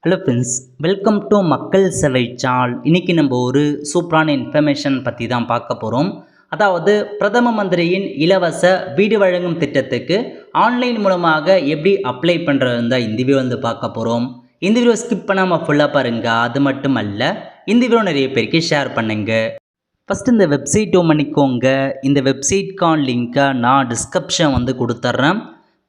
Hello friends, welcome to மக்கள் சேவை சால். இன்றைக்கி நம்ம ஒரு சூப்பரான இன்ஃபர்மேஷன் பற்றி தான் பார்க்க போகிறோம். அதாவது பிரதம மந்திரியின் இலவச வீடு வழங்கும் திட்டத்துக்கு ஆன்லைன் மூலமாக எப்படி அப்ளை பண்ணுறது தான் இந்த வீடியோ பார்க்க போகிறோம். இந்த வீடியோ ஸ்கிப் பண்ணாமல் ஃபுல்லாக பாருங்கள். அது மட்டும் அல்ல, இந்த வீடியோ நிறைய பேருக்கு ஷேர் பண்ணுங்கள். ஃபஸ்ட்டு இந்த வெப்சைட் பண்ணிக்கோங்க. இந்த வெப்சைட்கான லிங்க்கை நான் டிஸ்கிரிப்ஷன் கொடுத்துட்றேன்.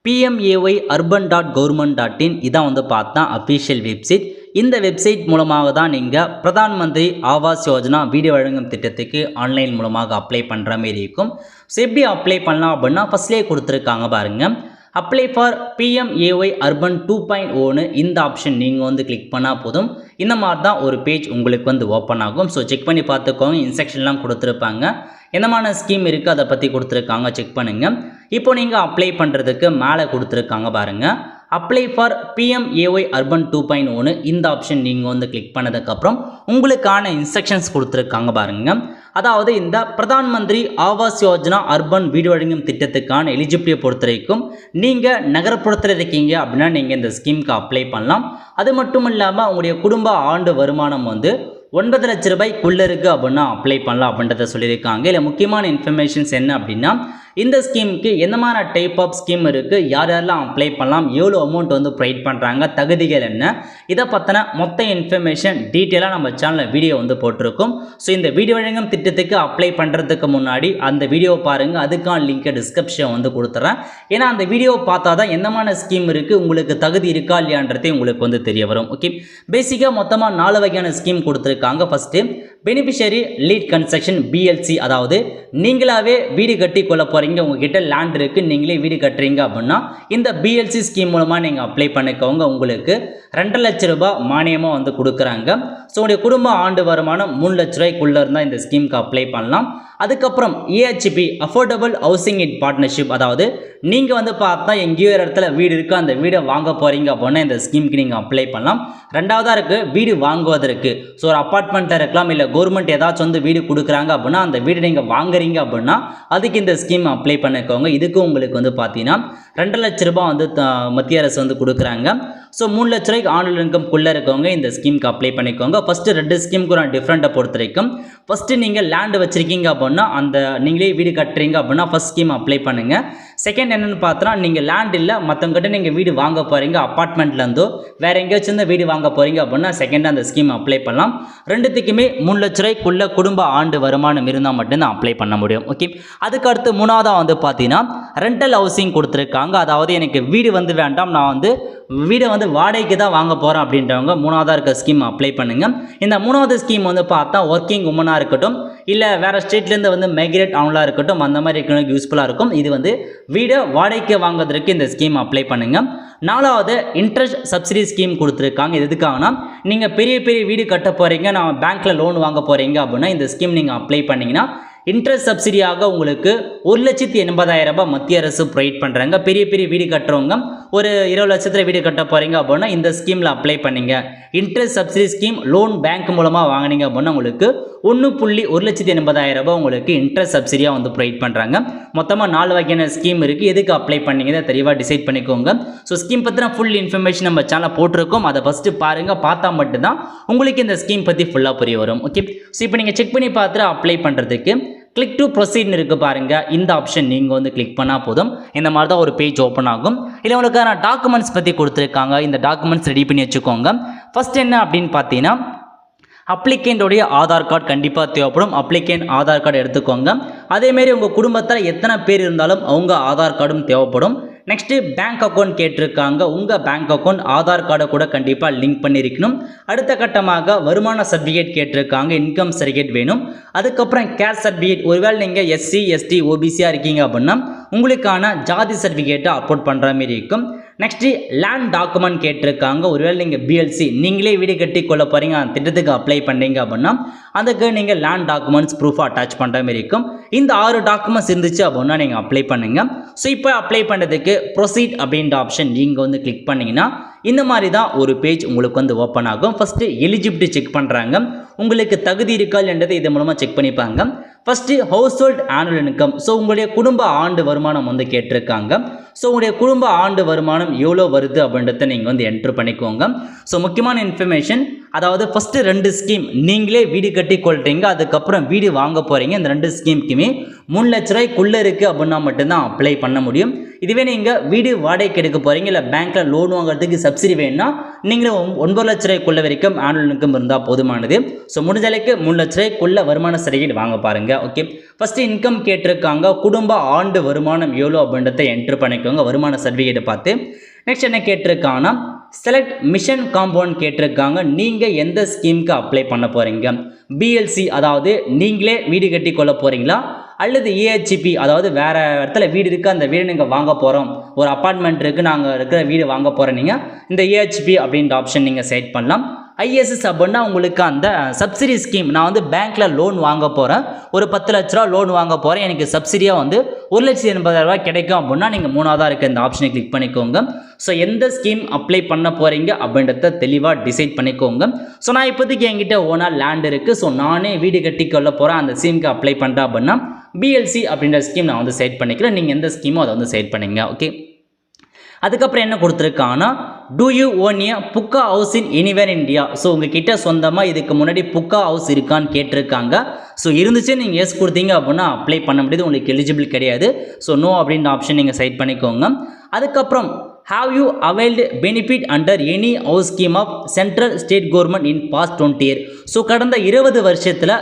pmay.urban.government.in இதான் பார்த்தா அஃபிஷியல் வெப்சைட். இந்த வெப்சைட் மூலமாக தான் நீங்கள் பிரதான் மந்திரி ஆவாஸ் யோஜனா வீடு வழங்கும் திட்டத்துக்கு ஆன்லைன் மூலமாக அப்ளை பண்ணுற மாரி இருக்கும். ஸோ எப்படி அப்ளை பண்ணலாம் அப்படின்னா ஃபஸ்ட்லேயே கொடுத்துருக்காங்க பாருங்கள். அப்ளை ஃபார் PMAY அர்பன் 2.0 இந்த ஆப்ஷன் நீங்கள் கிளிக் பண்ணால் போதும். இந்த மாதிரி தான் ஒரு பேஜ் உங்களுக்கு ஓப்பன் ஆகும். ஸோ செக் பண்ணி பார்த்துக்கோங்க. இன்ஸ்ட்ரக்ஷன்லாம் கொடுத்துருப்பாங்க. என்னமான ஸ்கீம் இருக்குது அதை பற்றி கொடுத்துருக்காங்க, செக் பண்ணுங்கள். இப்போ நீங்கள் அப்ளை பண்ணுறதுக்கு மேலே கொடுத்துருக்காங்க பாருங்கள். அப்ளை ஃபார் PMAY அர்பன் 2.0 இந்த ஆப்ஷன் நீங்கள் கிளிக் பண்ணதுக்கப்புறம் உங்களுக்கான இன்ஸ்ட்ரக்ஷன்ஸ் கொடுத்துருக்காங்க பாருங்கள். அதாவது இந்த பிரதான் மந்திரி ஆவாஸ் யோஜனா அர்பன் வீடு வழங்கும் திட்டத்துக்கான எலிஜிபிலிட்டியை பொறுத்த வரைக்கும் நீங்கள் நகரப்புறத்தில் இருக்கீங்க அப்படின்னா நீங்கள் இந்த ஸ்கீமுக்கு அப்ளை பண்ணலாம். அது மட்டும் இல்லாமல் உங்களுடைய குடும்ப ஆண்டு வருமானம் 9 லட்ச ரூபாய்க்குள்ளே இருக்குது அப்படின்னா அப்ளை பண்ணலாம் அப்படின்றத சொல்லியிருக்காங்க. இல்லை முக்கியமான இன்ஃபர்மேஷன்ஸ் என்ன அப்படின்னா இந்த ஸ்கீமுக்கு எந்த மாதிரி டைப் ஆஃப் ஸ்கீம் இருக்குது, யார் யாரெல்லாம் அப்ளை பண்ணலாம், எவ்வளோ அமௌண்ட் ப்ரொவைட் பண்ணுறாங்க, தகுதிகள் என்ன, இதை பற்றின மொத்த இன்ஃபர்மேஷன் டீட்டெயிலாக நம்ம சேனலில் வீடியோ போட்டிருக்கோம். ஸோ இந்த வீடியோ வழங்கும் திட்டத்துக்கு அப்ளை பண்ணுறதுக்கு முன்னாடி அந்த வீடியோ பாருங்கள். அதுக்கான லிங்கை டிஸ்கிரிப்ஷன் கொடுத்துட்றேன். ஏன்னா அந்த வீடியோ பார்த்தா தான் எந்த மாதிரி ஸ்கீம் இருக்குது, உங்களுக்கு தகுதி இருக்கா இல்லையான்றதே உங்களுக்கு தெரிய வரும். ஓகே, பேசிக்காக மொத்தமாக 4 வகையான ஸ்கீம் கொடுத்துருக்காங்க. First beneficiary lead construction BLC, அதாவது நீங்களாவே வீடு கட்டி கொள்ள போகிறீங்க, உங்ககிட்ட லேண்ட் இருக்குது, நீங்களே வீடு கட்டுறீங்க அப்படின்னா இந்த BLC ஸ்கீம் மூலமாக நீங்கள் அப்ளை பண்ணிக்கோங்க. உங்களுக்கு 2 லட்ச ரூபாய் மானியமாக கொடுக்குறாங்க. ஸோ உங்களுடைய குடும்ப ஆண்டு வருமானம் 3 லட்ச ரூபாய்க்குள்ளே இருந்தால் இந்த ஸ்கீமுக்கு அப்ளை பண்ணலாம். அதுக்கப்புறம் EHP அஃபோர்டபுள் ஹவுசிங் இன் பார்ட்னர்ஷிப், அதாவது நீங்கள் பார்த்தா எங்கேயோ ஒரு இடத்துல வீடு இருக்குது, அந்த வீடை வாங்க போகிறீங்க அப்படின்னா இந்த ஸ்கீமுக்கு நீங்கள் அப்ளை பண்ணலாம். ரெண்டாவதாக இருக்குது வீடு வாங்குவதற்கு. ஸோ ஒரு அப்பார்ட்மெண்ட்டாக இருக்கலாம், இல்லை கவர்மெண்ட் ஏதாச்சும் வீடு கொடுக்குறாங்க அப்படின்னா அந்த வீடு நீங்கள் வாங்குறீங்க அப்படின்னா அதுக்கு இந்த ஸ்கீம் அப்ளை பண்ணிக்கோங்க. இதுக்கு உங்களுக்கு பார்த்தீங்கன்னா 2 லட்ச ரூபாய் மத்திய அரசு கொடுக்குறாங்க. ஸோ 3 லட்ச ரூபாய்க்கு ஆனுவல் இன்கம்குள்ளே இருக்கவங்க இந்த ஸ்கீமுக்கு அப்ளை பண்ணிக்கோங்க. ஃபஸ்ட்டு 2 ஸ்கீமுக்கு நான் டிஃப்ரெண்ட்டை பொறுத்த வரைக்கும், ஃபஸ்ட்டு நீங்கள் லேண்டு வச்சுருக்கீங்க அப்படின்னா அந்த நீங்களே வீடு கட்டுறீங்க அப்படின்னா ஃபஸ்ட் ஸ்கீம் அப்ளை பண்ணுங்கள். செகண்ட் என்னென்னு பார்த்தோன்னா நீங்கள் லேண்ட் இல்லை, மற்றவங்ககிட்ட நீங்கள் வீடு வாங்க போகிறீங்க, அப்பார்ட்மெண்ட்லேருந்தோ வேறு எங்கேயாச்சும் வீடு வாங்க போகிறீங்க அப்படின்னா செகண்ட் அந்த ஸ்கீம் அப்ளை பண்ணலாம். ரெண்டுத்துக்குமே 3 லட்ச ரூபாய்க்குள்ள குடும்ப ஆண்டு வருமானம் இருந்தால் மட்டும்தான் அப்ளை பண்ண முடியும். ஓகே, அதுக்கு அடுத்து மூணாவதாக பார்த்தீங்கன்னா ரெண்டல் ஹவுசிங் கொடுத்துருக்காங்க. அதாவது எனக்கு வீடு வேண்டாம், நான் வீடை வாடகைக்கு தான் வாங்க போகிறேன் அப்படின்றவங்க மூணாவதாக இருக்க ஸ்கீம் அப்ளை பண்ணுங்கள். இந்த மூணாவது ஸ்கீம் பார்த்தா ஒர்க்கிங் உமனாக இருக்கட்டும், இல்லை வேறு ஸ்டேட்லேருந்து மைக்ரேட் அவங்களாக இருக்கட்டும், அந்த மாதிரி இருக்கிறவங்களுக்கு யூஸ்ஃபுல்லாக இருக்கும். இது வீடை வாடகைக்கு வாங்குறதுக்கு இந்த ஸ்கீம் அப்ளை பண்ணுங்கள். நாலாவது இன்ட்ரெஸ்ட் சப்சிடி ஸ்கீம் கொடுத்துருக்காங்க. இது எதுக்காகனா நீங்கள் பெரிய பெரிய வீடு கட்ட போகிறீங்க, நான் பேங்க்கில் லோன் வாங்க போகிறீங்க அப்படின்னா இந்த ஸ்கீம் நீங்கள் அப்ளை பண்ணிங்கன்னா இன்ட்ரெஸ்ட் சப்சிடியாக உங்களுக்கு 1,80,000 ரூபாய் மத்திய அரசு ப்ரொவைட் பண்ணுறாங்க. பெரிய பெரிய வீடு கட்டுறவங்க ஒரு 20 லட்சத்தில் வீடு கட்ட போகிறீங்க அப்படின்னா இந்த ஸ்கீமில் அப்ளை பண்ணிங்க. Interest subsidy scheme loan bank மூலமாக வாங்கினீங்க அப்படின்னா உங்களுக்கு 1,80,000 ரூபாய் உங்களுக்கு இன்ட்ரெஸ்ட் சப்சிடியாக ப்ரொவைட் பண்ணுறாங்க. மொத்தமாக 4 வகையான ஸ்கீம் இருக்குது. எதுக்கு அப்ளை பண்ணிங்க தெளிவாக டிசைட் பண்ணிக்கோங்க. ஸோ ஸ்கீம் பற்றின ஃபுல் இன்ஃபர்மேஷன் நம்ம சேனலில் போட்டிருக்கோம். அதை ஃபஸ்ட்டு பாருங்கள். பார்த்தா மட்டும்தான் உங்களுக்கு இந்த ஸ்கீம் பற்றி ஃபுல்லாக புரிய வரும். ஓகே, ஸோ இப்போ நீங்கள் செக் பண்ணி பார்த்துட்டு அப்ளை பண்ணுறதுக்கு கிளிக் டு ப்ரொசீட்னு இருக்குது பாருங்கள். இந்த ஆப்ஷன் நீங்கள் கிளிக் பண்ணால் போதும். இந்த மாதிரி தான் ஒரு பேஜ் ஓப்பன் ஆகும். இல்லை உங்களுக்கு நான் டாக்குமெண்ட்ஸ் பற்றி கொடுத்துருக்காங்க. இந்த டாக்குமெண்ட்ஸ் ரெடி பண்ணி வச்சுக்கோங்க. ஃபஸ்ட் என்ன அப்படின்னு பார்த்தீங்கன்னா அப்ளிகேண்டோடைய ஆதார் கார்டு கண்டிப்பாக தேவைப்படும். அப்ளிகேண்ட் ஆதார் கார்டு எடுத்துக்கோங்க. அதேமாரி உங்கள் குடும்பத்தில் எத்தனை பேர் இருந்தாலும் அவங்க ஆதார் கார்டும் தேவைப்படும். நெக்ஸ்ட்டு பேங்க் அக்கௌண்ட் கேட்டிருக்காங்க. உங்கள் பேங்க் அக்கௌண்ட் ஆதார் கார்டை கூட கண்டிப்பாக லிங்க் பண்ணியிருக்கணும். அடுத்த கட்டமாக வருமான சர்டிஃபிகேட் கேட்டிருக்காங்க, இன்கம் சர்டிஃபிகேட் வேணும். அதுக்கப்புறம் கேஸ்ட் சர்டிஃபிகேட், ஒருவேளை நீங்கள் SC ST OBCயாக இருக்கீங்க அப்படின்னா உங்களுக்கான ஜாதி சர்டிஃபிகேட்டை அப்லோட் பண்ணுற மாதிரி இருக்கும். நெக்ஸ்ட்டு லேண்ட் டாக்குமெண்ட் கேட்டிருக்காங்க. ஒருவேளை நீங்கள் BLC நீங்களே வீடு கட்டி கொள்ள போகிறீங்க, அந்த திட்டத்துக்கு அப்ளை பண்ணுறீங்க அப்படின்னா அதுக்கு நீங்கள் லேண்ட் டாக்குமெண்ட்ஸ் ப்ரூஃபாக அட்டாச் பண்ணுற மாதிரி இருக்கும். இந்த 6 டாக்குமெண்ட்ஸ் இருந்துச்சு அப்படின்னா நீங்கள் அப்ளை பண்ணுங்கள். ஸோ இப்போ அப்ளை பண்ணுறதுக்கு ப்ரொசீட் அப்படின்ற ஆப்ஷன் நீங்கள் கிளிக் பண்ணிங்கன்னா இந்த மாதிரி தான் ஒரு பேஜ் உங்களுக்கு வந்து ஓப்பன் ஆகும். ஃபஸ்ட்டு எலிஜிபிலிட்டி செக் பண்ணுறாங்க, உங்களுக்கு தகுதி இருக்கா இல்லைன்றதை இது மூலமாக செக் பண்ணிப்பாங்க. First house hold annual income, so உங்களுடைய குடும்ப ஆண்டு வருமானம் வந்து கேட்டிருக்காங்க. ஸோ உங்களுடைய குடும்ப ஆண்டு வருமானம் எவ்வளோ வருது அப்படின்றத நீங்கள் வந்து என்ட்ரு பண்ணிக்கோங்க. ஸோ முக்கியமான இன்ஃபர்மேஷன், அதாவது ஃபஸ்ட்டு 2 ஸ்கீம் நீங்களே வீடு கட்டி கொள்றீங்க, அதுக்கப்புறம் வீடு வாங்க போகிறீங்க. இந்த 2 ஸ்கீமுக்குமே 3 லட்ச ரூபாய்க்குள்ளே இருக்குது அப்படின்னா மட்டும்தான் அப்ளை பண்ண முடியும். இதுவே நீங்கள் வீடு வாடகைக்கு எடுக்க போகிறீங்க, இல்லை பேங்க்கில் லோன் வாங்குறதுக்கு சப்சிடி வேணும்னா நீங்களும் 9 லட்ச ரூபாய்க்குள்ள வரைக்கும் ஆனுவல் இன்கம் இருந்தால் போதுமானது. ஸோ முடிஞ்ச அளவுக்கு 3 லட்ச ரூபாய்க்குள்ள வருமான சர்டிஃபிகேட் வாங்க பாருங்கள். ஓகே, ஃபஸ்ட்டு இன்கம் கேட்டிருக்காங்க, குடும்ப ஆண்டு வருமானம் எவ்வளோ அப்படின்றத என்ட்ரு பண்ணிக்கோங்க வருமான சர்டிஃபிகேட்டை பார்த்து. நெக்ஸ்ட் என்ன கேட்டிருக்காங்கன்னா செலக்ட் மிஷன் காம்பவுண்ட் கேட்டிருக்காங்க. நீங்கள் எந்த ஸ்கீமுக்கு அப்ளை பண்ண போகிறீங்க, பிஎல்சி அதாவது நீங்களே வீடு கட்டி கொள்ள போகிறீங்களா, அல்லது ஏஹெச்பி அதாவது வேறு இடத்துல வீடு இருக்குது, அந்த வீடு நீங்கள் வாங்க போகிறோம், ஒரு அப்பார்ட்மெண்ட் இருக்குது, நாங்கள் இருக்கிற வீடு வாங்க போகிறோம், நீங்கள் இந்த ஏஹெச்பி அப்படின்ற ஆப்ஷன் நீங்கள் செலக்ட் பண்ணலாம். ஐஎஸ்எஸ் அப்படின்னா உங்களுக்கு அந்த சப்சிடி ஸ்கீம், நான் வந்து பேங்க்கில் லோன் வாங்க போகிறேன், ஒரு 10 லட்ச ரூபா லோன் வாங்க போகிறேன், எனக்கு சப்சிடியாக வந்து 1,80,000 கிடைக்கும் அப்படின்னா நீங்கள் 3ஆவதாக இருக்க இந்த ஆப்ஷனை கிளிக் பண்ணிக்கோங்க. ஸோ எந்த ஸ்கீம் அப்ளை பண்ண போகிறீங்க அப்படின்றத தெளிவாக டிசைட் பண்ணிக்கோங்க. ஸோ நான் இப்போதைக்கு என்கிட்ட ஓனாக லேண்ட் இருக்குது, ஸோ நானே வீடு கட்டி கொள்ள போகிறேன், அந்த ஸ்கீமுக்கு அப்ளை பண்ணுறேன் அப்படின்னா பிஎல்சி அப்படின்ற ஸ்கீம் நான் வந்து செலக்ட் பண்ணிக்கிறேன். நீங்கள் எந்த ஸ்கீமோ அதை வந்து செலக்ட் பண்ணிங்க. ஓகே, அதுக்கப்புறம் என்ன கொடுத்துருக்காங்கன்னா two you own a pucca house in anywhere India. So உங்ககிட்ட சொந்தமாக இதுக்கு முன்னாடி புக்கா ஹவுஸ் இருக்கான்னு கேட்டிருக்காங்க. ஸோ இருந்துச்சு நீங்கள் எஸ் கொடுத்தீங்க அப்படின்னா அப்ளை பண்ண முடியாது, உங்களுக்கு எலிஜிபிள் கிடையாது. ஸோ நோ அப்படின்ற ஆப்ஷன் நீங்கள் செலக்ட் பண்ணிக்கோங்க. அதுக்கப்புறம் have you availed benefit under any house scheme of central state government in past 20 years. So கடந்த 20 வருஷத்தில்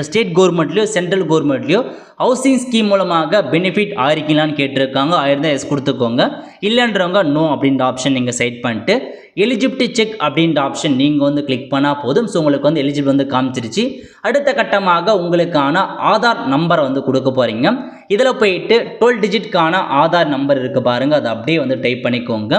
ஸ்டேட் கவர்மெண்ட்லையோ சென்ட்ரல் கவர்மெண்ட்லையோ ஹவுசிங் ஸ்கீம் மூலமாக பெனிஃபிட் ஆயிருக்கீங்களான்னு கேட்டிருக்காங்க. ஆயிருந்தால் எஸ் கொடுத்துக்கோங்க, இல்லைன்றவங்க நோ அப்படின்ற ஆப்ஷன் நீங்கள் செலக்ட் பண்ணிட்டு எலிஜிபிலிட்டி செக் அப்படின்ற ஆப்ஷன் நீங்கள் வந்து கிளிக் பண்ணால் போதும். ஸோ உங்களுக்கு வந்து எலிஜிபிள் வந்து காமிச்சிருச்சு. அடுத்த கட்டமாக உங்களுக்கான ஆதார் நம்பரை வந்து கொடுக்க போகிறீங்க. இதில் போயிட்டு 12 டிஜிட்கான ஆதார் நம்பர் இருக்குது பாருங்கள், அதை அப்படியே வந்து டைப் பண்ணிக்கோங்க.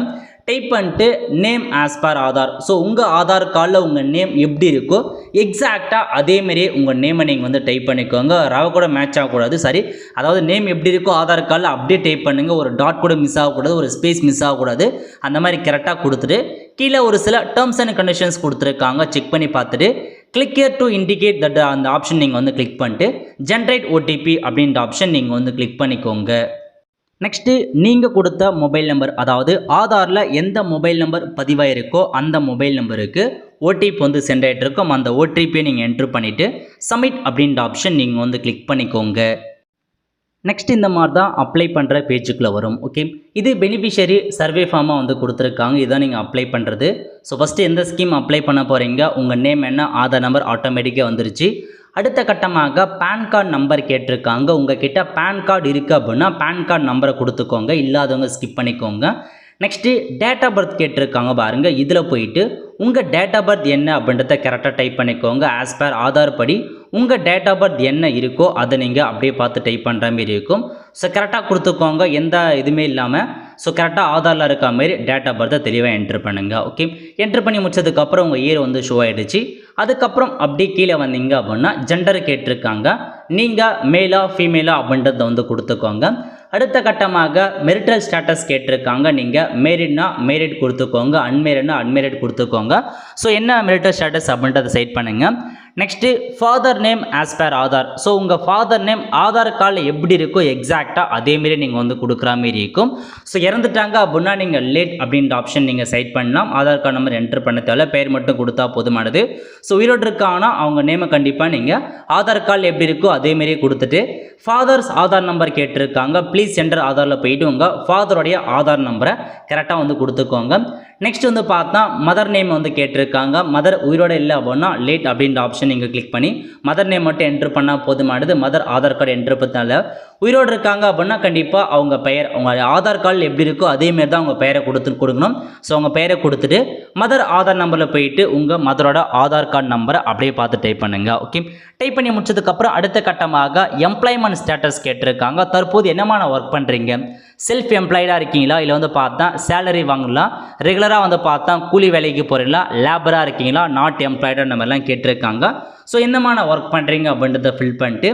டைப் பண்ணிட்டு name as per Aadhaar. So உங்கள் ஆதார் கார்டில் உங்கள் நேம் எப்படி இருக்கோ எக்ஸாக்டாக அதேமாரியே உங்கள் நேமை நீங்கள் வந்து டைப் பண்ணிக்கோங்க. ரவ கூட மேட்ச் ஆகக்கூடாது, சரி, அதாவது நேம் எப்படி இருக்கோ ஆதார் கார்டில் அப்படியே டைப் பண்ணுங்கள். ஒரு டாட் கூட மிஸ் ஆகக்கூடாது, ஒரு ஸ்பேஸ் மிஸ் ஆகக்கூடாது, அந்த மாதிரி கரெக்டாக கொடுத்துட்டு கீழே ஒரு சில டேர்ம்ஸ் அண்ட் கண்டிஷன்ஸ் கொடுத்துருக்காங்க, செக் பண்ணி பார்த்துட்டு click here to indicate that அந்த ஆப்ஷன் நீங்கள் வந்து கிளிக் பண்ணிட்டு ஜென்ரேட் ஓடிபி அப்படின்ற ஆப்ஷன் நீங்கள் வந்து கிளிக் பண்ணிக்கோங்க. நெக்ஸ்ட்டு நீங்கள் கொடுத்த மொபைல் நம்பர், அதாவது ஆதாரில் எந்த மொபைல் நம்பர் பதிவாயிருக்கோ அந்த மொபைல் நம்பருக்கு ஓடிபி வந்து சென்ட் ஆகிட்டு இருக்கும். அந்த ஓடிபியை நீங்கள் என்ட்ரு பண்ணிவிட்டு சப்மிட் அப்படின்ற ஆப்ஷன் நீங்கள் வந்து கிளிக் பண்ணிக்கோங்க. நெக்ஸ்ட் இந்த மாதிரி தான் அப்ளை பண்ணுற பேஜுக்குள்ளே வரும். ஓகே, இது பெனிஃபிஷரி சர்வே ஃபார்மாக வந்து கொடுத்துருக்காங்க, இதுதான் நீங்கள் அப்ளை பண்ணுறது. ஸோ ஃபஸ்ட்டு எந்த ஸ்கீம் அப்ளை பண்ண போகிறீங்க, உங்கள் நேம் என்ன, ஆதார் நம்பர் ஆட்டோமேட்டிக்காக வந்துருச்சு. அடுத்த கட்டமாக பேன் கார்டு நம்பர் கேட்டிருக்காங்க. உங்கள் கிட்ட பேன் கார்டு இருக்குது அப்படின்னா பேன் கார்டு நம்பரை கொடுத்துக்கோங்க, இல்லாதவங்க ஸ்கிப் பண்ணிக்கோங்க. நெக்ஸ்ட்டு டேட் ஆஃப் பர்த் கேட்டிருக்காங்க பாருங்கள், இதில் போயிட்டு உங்கள் டேட் ஆஃப் பர்த் என்ன அப்படின்றத கரெக்டாக டைப் பண்ணிக்கோங்க. ஆஸ் பர் ஆதார் படி உங்கள் டேட் ஆஃப் பர்த் என்ன இருக்கோ அதை நீங்கள் அப்படியே பார்த்து டைப் பண்ணுற மாரி இருக்கும். ஸோ கரெக்டாக கொடுத்துக்கோங்க, எந்த இதுவுமே இல்லாமல். ஸோ கரெக்டாக ஆதாரில் இருக்க மாரி டேட் ஆஃப் பர்த்தை தெளிவாக என்ட்ரு பண்ணுங்கள். ஓகே, என்ட்ரு பண்ணி முடிச்சதுக்கப்புறம் உங்கள் இயர் வந்து ஷோ ஆகிடுச்சு. அதுக்கப்புறம் அப்படியே கீழே வந்தீங்க அப்படின்னா ஜெண்டர் கேட்டிருக்காங்க, நீங்கள் மேலா ஃபீமேலா அப்படின்றத வந்து கொடுத்துக்கோங்க. அடுத்த கட்டமாக மெரிட்டல் ஸ்டேட்டஸ் கேட்டிருக்காங்க, நீங்கள் மேரிட்னா மேரிட் கொடுத்துக்கோங்க, அன்மேரிட்னா அன்மேரிட் கொடுத்துக்கோங்க. ஸோ என்ன மெரிட்டல் ஸ்டேட்டஸ் அப்படின்றத செட் பண்ணுங்கள். Next father name as per Aadhaar. So உங்கள் ஃபாதர் நேம் ஆதார் கார்டில் எப்படி இருக்கோ எக்ஸாக்டாக அதேமாரி நீங்கள் வந்து கொடுக்குற மாரி இருக்கும். ஸோ இறந்துட்டாங்க அப்படின்னா நீங்கள் லேட் அப்படின்ற ஆப்ஷன் நீங்கள் செட் பண்ணலாம். ஆதார் கார்டு நம்பர் என்ட்ரு பண்ண தேவை, பேர் மட்டும் கொடுத்தா போதுமானது. ஸோ உயிரோடு இருக்காங்கன்னா அவங்க நேமை கண்டிப்பாக நீங்கள் ஆதார் கார்டில் எப்படி இருக்கோ அதேமாரியே கொடுத்துட்டு ஃபாதர்ஸ் ஆதார் நம்பர் கேட்டிருக்காங்க, ப்ளீஸ் சென்டர் ஆதாரில் போயிட்டு உங்கள் ஃபாதருடைய ஆதார் நம்பரை கரெக்டாக வந்து கொடுத்துக்கோங்க. நெக்ஸ்ட் வந்து பார்த்தா மதர் நேம் வந்து கேட்டிருக்காங்க, மதர் உயிரோடு இல்லை அப்படின்னா லேட் அப்படின்ற ஆப்ஷன் நீங்கள் கிளிக் பண்ணி மதர் நேம் மட்டும் என்ட்ரு பண்ணால் போதுமானது. மதர் ஆதார் கார்டு என்ட்ரு பண்ணால உயிரோடு இருக்காங்க அப்படின்னா கண்டிப்பாக அவங்க பெயர் அவங்க ஆதார் கார்டில் எப்படி இருக்கோ அதேமாரி தான் அவங்க பெயரை கொடுக்கணும். ஸோ அவங்க பெயரை கொடுத்துட்டு மதர் ஆதார் நம்பரில் போயிட்டு உங்கள் மதரோட ஆதார் கார்டு நம்பரை அப்படியே பார்த்து டைப் பண்ணுங்கள். ஓகே, டைப் பண்ணி முடிச்சதுக்கப்புறம் அடுத்த கட்டமாக எம்ப்ளாய்மெண்ட் ஸ்டேட்டஸ் கேட்டிருக்காங்க. தற்போது என்னமான ஒர்க் பண்ணுறீங்க, செல்ஃப் எம்ப்ளாய்டாக இருக்கீங்களா, இல்லை வந்து பார்த்தா சேலரி வாங்கலாம், ரெகுலராக வந்து பார்த்தா கூலி வேலைக்கு போகிறீங்களா, லேபராக இருக்கீங்களா, நாட் எம்ப்ளாய்டாக அந்த மாதிரிலாம் கேட்டிருக்காங்க. ஸோ என்னமான ஒர்க் பண்ணுறீங்க அப்படின்றத ஃபில் பண்ணிட்டு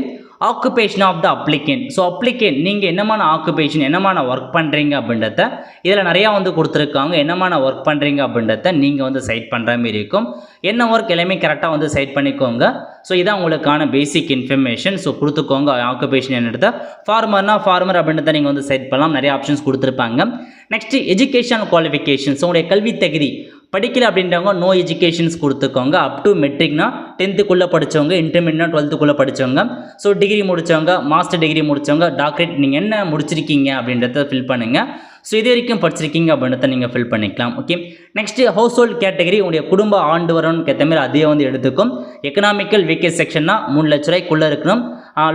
occupation of the applicant. So applicant நீங்கள் என்னமான ஆக்குபேஷன் என்னமான ஒர்க் பண்ணுறீங்க அப்படின்றத இதில் நிறையா வந்து கொடுத்துருக்காங்க. என்னமான ஒர்க் பண்ணுறீங்க அப்படின்றத நீங்கள் வந்து சைட் பண்ணுற மாதிரி இருக்கும். என்ன ஒர்க் எல்லாமே கரெக்டாக வந்து சைட் பண்ணிக்கோங்க. ஸோ இதான் உங்களுக்கான பேசிக் இன்ஃபர்மேஷன். ஸோ கொடுத்துக்கோங்க ஆக்குபேஷன் என்னது. ஃபார்மர்னா ஃபார்மர் அப்படின்றத நீங்கள் வந்து சைட் பண்ணலாம். நிறைய ஆப்ஷன்ஸ் கொடுத்துருப்பாங்க. நெக்ஸ்ட் எஜுகேஷன் குவாலிஃபிகேஷன்ஸ், உங்களுடைய கல்வி தகுதி. படிக்கல அப்படின்றவங்க நோ எஜுகேஷன்ஸ் கொடுத்துக்கோங்க. அப் டு மெட்ரிக்னா 10th படித்தவங்க, இன்டர்மீடியட்னா 12th படித்தவங்க, ஸோ டிகிரி முடித்தவங்க, மாஸ்டர் டிகிரி முடித்தவங்க, டாக்டரேட் நீங்கள் என்ன முடிச்சிருக்கீங்க அப்படின்றத ஃபில் பண்ணுங்கள். ஸோ இது வரைக்கும் படிச்சிருக்கீங்க அப்படின்றத நீங்கள் ஃபில் பண்ணிக்கலாம். Okay. Next house hold category, உங்களுடைய குடும்ப ஆண்டு வரணும்னு ஏற்ற மாதிரி அதே வந்து எடுத்துக்கும். எக்கனாமிக்கல் வீக்கஸ்ட் செக்ஷன்னா 3 லட்ச ரூபாய்க்குள்ளே இருக்கணும்.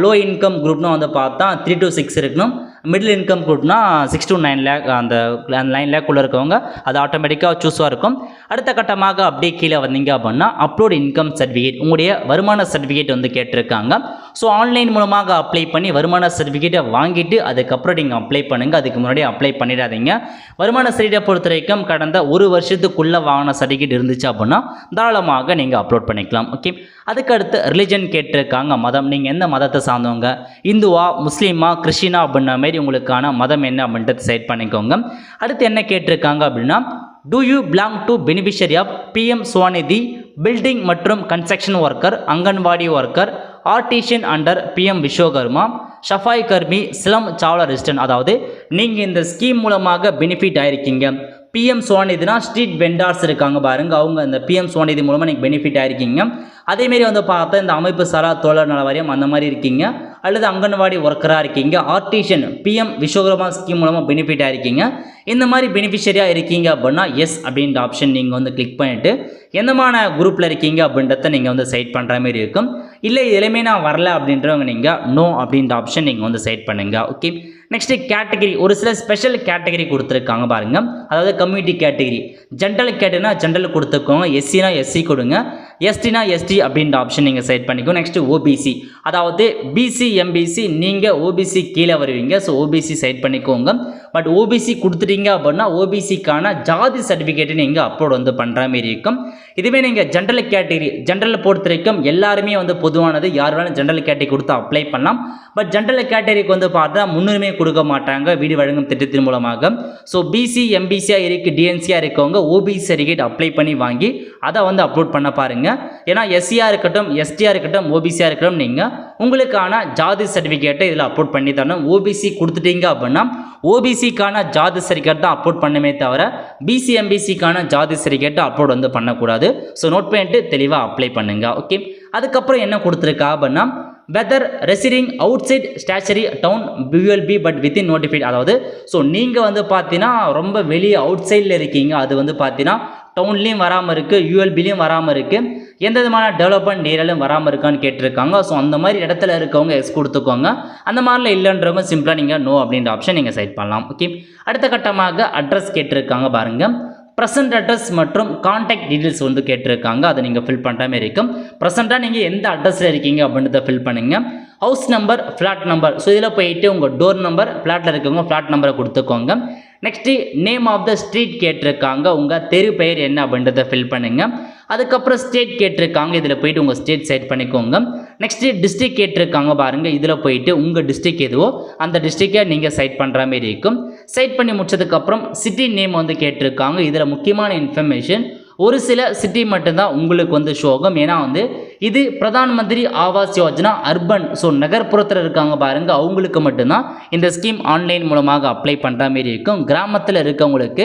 லோ இன்கம் குரூப்னா வந்து பார்த்தா 3 to 6 இருக்கணும். மிடில் இன்கம் குரூப்னா 6 to 9 lakh, அந்த 9 lakh இருக்கவங்க அது ஆட்டோமேட்டிக்காக சூஸாக இருக்கும். அடுத்த கட்டமாக அப்படியே கீழே வந்தீங்க அப்படின்னா அப்லோட் இன்கம் சர்டிஃபிகேட், உங்களுடைய வருமான சர்டிஃபிகேட் வந்து கேட்டிருக்காங்க. ஸோ ஆன்லைன் மூலமாக அப்ளை பண்ணி வருமான சர்டிஃபிகேட்டை வாங்கிட்டு அதுக்கப்புறம் நீங்கள் அப்ளை பண்ணுங்கள். அதுக்கு முன்னாடி அப்ளை பண்ணிடாதீங்க. வருமான சர்டிஃபிகேட்டை பொறுத்த வரைக்கும் கடந்த 1 வருஷத்துக்குள்ளே வாங்கின சர்டிஃபிகேட் இருந்துச்சு அப்படின்னா தாராளமாக நீங்கள் அப்லோட் பண்ணிக்கலாம். ஓகே. அதுக்கடுத்து ரிலிஜன் கேட்டிருக்காங்க. மதம், நீங்கள் எந்த மதத்தை சார்ந்தவங்க, இந்துவா, முஸ்லீமா, கிறிஸ்டினா அப்படின்ன மாதிரி உங்களுக்கான மதம் என்ன அப்படின்றது செட் பண்ணிக்கோங்க. அடுத்து என்ன கேட்டிருக்காங்க அப்படின்னா, do you belong to beneficiary of PM Svanidhi, building மற்றும் construction worker, anganwadi worker, artisan under PM Vishwakarma, safai karmi, slum சாவலா ரெசிடென்ட். அதாவது நீங்கள் இந்த ஸ்கீம் மூலமாக பெனிஃபிட் ஆயிருக்கீங்க. PM ஸ்வாநிதினா ஸ்ட்ரீட் வெண்டார்ஸ் இருக்காங்க பாருங்கள், அவங்க அந்த PM ஸ்வாநிதி மூலமாக நீங்கள் பெனிஃபிட் ஆயிருக்கீங்க. அதேமாரி வந்து பார்த்தா இந்த அமைப்பு சாரா தொழிலாளர் நல வாரியம் அந்த மாதிரி இருக்கீங்க, அல்லது அங்கன்வாடி ஒர்க்கராக இருக்கீங்க, ஆர்டிஷியன் PM விஸ்வகர்மா ஸ்கீம் மூலமாக பெனிஃபிட் ஆயிருக்கீங்க. இந்த மாதிரி பெனிஃபிஷரியாக இருக்கீங்க அப்படின்னா எஸ் அப்படின்ற ஆப்ஷன் நீங்கள் வந்து கிளிக் பண்ணிவிட்டு எந்தமான குரூப்பில் இருக்கீங்க அப்படின்றத நீங்கள் வந்து சைட் பண்ணுற மாதிரி இருக்கும். இல்லை எல்லாமே நான் வரல அப்படின்றவங்க நீங்கள் நோ அப்படின்ற ஆப்ஷன் நீங்கள் வந்து சைட் பண்ணுங்கள். ஓகே. நெக்ஸ்ட்டு கேட்டகரி, ஒரு சில ஸ்பெஷல் கேட்டகரி கொடுத்துருக்காங்க பாருங்கள். அதாவது கம்யூனிட்டி கேட்டகரி, ஜென்ரல் கேட்டகரினா ஜென்ரல் கொடுத்துக்கோங்க, எஸ்சினா எஸ்சி கொடுங்க, எஸ்டினா எஸ்டி அப்படின்ற ஆப்ஷன் நீங்கள் செட் பண்ணிக்கோ. நெக்ஸ்ட்டு ஓபிசி, அதாவது பிசி எம்பிசி நீங்கள் ஓபிசி கீழே வருவீங்க. ஸோ ஓபிசி செட் பண்ணிக்கோங்க. பட் ஓபிசி கொடுத்துட்டீங்க அப்படின்னா ஓபிசிக்கான ஜாதி சர்டிஃபிகேட்டை நீங்கள் அப்லோட் வந்து பண்ணுற மாதிரி இருக்கும். இதுவே நீங்கள் ஜென்ரல் கேட்டகரி, ஜென்ரல் பொறுத்த வரைக்கும் எல்லாருமே வந்து பொதுவானது, யார் வேணாலும் ஜென்ரல் கேட்டகரி கொடுத்து அப்ளை பண்ணலாம். பட் ஜென்ரல் கேட்டகரிக்கு வந்து பார்த்தா முன்னுரிமை கொடுக்க மாட்டாங்க வீடு வழங்கும் திட்டத்தின் மூலமாக. ஸோ பிசி எம்பிசியாக இருக்குது, டிஎன்சியாக இருக்கவங்க ஓபிசி சர்டிஃபிகேட் அப்ளை பண்ணி வாங்கி அதை வந்து அப்லோட் பண்ண பாருங்கள். ஏன்னா எஸ்சியாக இருக்கட்டும், எஸ்டியாக இருக்கட்டும், ஓபிசியாக இருக்கட்டும், நீங்கள் உங்களுக்கான ஜாதி சர்டிஃபிகேட்டை இதில் அப்லோட் பண்ணி தரணும். ஓபிசி கொடுத்துட்டீங்க அப்படின்னா ஓபிசிக்கான ஜாதி சர்டிஃபிகேட் தான் அப்லோட் பண்ணமே தவிர பிசி எம்பிசிக்கான ஜாதி சர்டிஃபிகேட்டை அப்லோட் வந்து பண்ணக்கூடாது. ஸோ நோட் பண்ணிட்டு தெளிவாக அப்ளை பண்ணுங்க. ஓகே. அதுக்கப்புறம் என்ன கொடுத்துருக்கா அப்படின்னா, whether residing outside statutory town பியூஎல்பி பட் வித்தின் நோட்டிஃபைட். அதாவது ஸோ நீங்கள் வந்து பார்த்தீங்கன்னா ரொம்ப வெளியே அவுட் சைடில் இருக்கீங்க, அது வந்து பார்த்தீங்கன்னா டவுன்லேயும் வராமல் இருக்குது, யூஎல்பிலையும் வராமல் இருக்குது, எந்த விதமான டெவலப்மெண்ட் ஏரியாலும் வராமல் இருக்கான்னு கேட்டிருக்காங்க. ஸோ அந்த மாதிரி இடத்துல இருக்கவங்க எஸ் கொடுத்துக்கோங்க. அந்த மாதிரிலாம் இல்லைன்றவங்க சிம்பிளாக நீங்கள் நோ அப்படின்ற ஆப்ஷன் நீங்கள் செட் பண்ணலாம். ஓகே. அடுத்த கட்டமாக அட்ரஸ் கேட்டிருக்காங்க பாருங்கள். ப்ரெசன்ட் அட்ரஸ் மற்றும் கான்டாக்ட் டீட்டெயில்ஸ் வந்து கேட்டிருக்காங்க, அதை நீங்கள் ஃபில் பண்ணுற மாதிரி இருக்கும். ப்ரெசென்ட்டாக நீங்கள் எந்த அட்ரஸில் இருக்கீங்க அப்படின்றத ஃபில் பண்ணுங்கள். House number, flat number, so இதில் போயிட்டு உங்கள் டோர் நம்பர், ஃப்ளாட்டில் இருக்கவங்க ஃப்ளாட் நம்பரை கொடுத்துக்கோங்க. Next name of the street கேட்டிருக்காங்க, உங்கள் தெரு பெயர் என்ன அப்படின்றத ஃபில் பண்ணுங்கள். அதுக்கப்புறம் ஸ்டேட் கேட்டிருக்காங்க, இதில் போயிட்டு உங்கள் ஸ்டேட் செட் பண்ணிக்கோங்க. நெக்ஸ்ட்டு டிஸ்ட்ரிக்ட் கேட்டிருக்காங்க பாருங்கள், இதில் போயிட்டு உங்கள் டிஸ்ட்ரிக்ட் எதுவோ அந்த டிஸ்ட்ரிக்டை நீங்கள் செட் பண்ணுற மாதிரி இருக்கும். செட் பண்ணி முடிச்சதுக்கப்புறம் சிட்டி நேம் வந்து கேட்டிருக்காங்க. இதில் முக்கியமான இன்ஃபர்மேஷன், ஒரு சில சிட்டி மட்டும்தான் உங்களுக்கு வந்து ஷோகம். ஏன்னா வந்து இது பிரதான் மந்திரி ஆவாஸ் யோஜனா அர்பன், ஸோ நகர்ப்புறத்தில் இருக்காங்க பாருங்க, அவங்களுக்கு மட்டும்தான் இந்த ஸ்கீம் ஆன்லைன் மூலமாக அப்ளை பண்ணுற மாதிரி இருக்கும். கிராமத்தில் இருக்கவங்களுக்கு